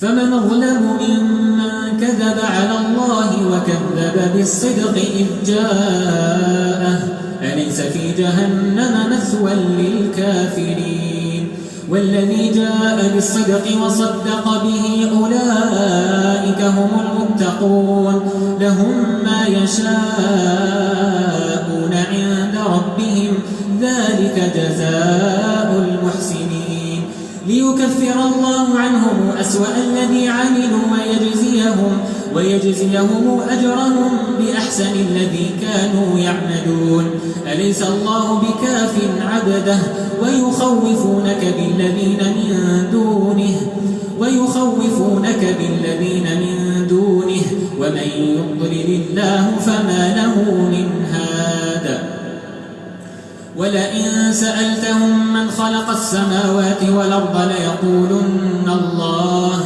فمن أظلم ممن كذب على الله وكذب بالصدق إذ جاءه أليس في جهنم مثوى للكافرين والذي جاء بالصدق وصدق به أولئك هم المتقون لهم ما يشاءون عند ربهم ذلك جزاء المحسنين ليكفر الله عنهم أسوأ الذي عملوا ويجزيهم أجرهم بأحسن الذي كانوا يعملون أليس الله بكاف عبده ويخوفونك بالذين من دونه ومن يضلل الله فما له من هاد ولئن سألتهم من خلق السماوات والأرض ليقولن الله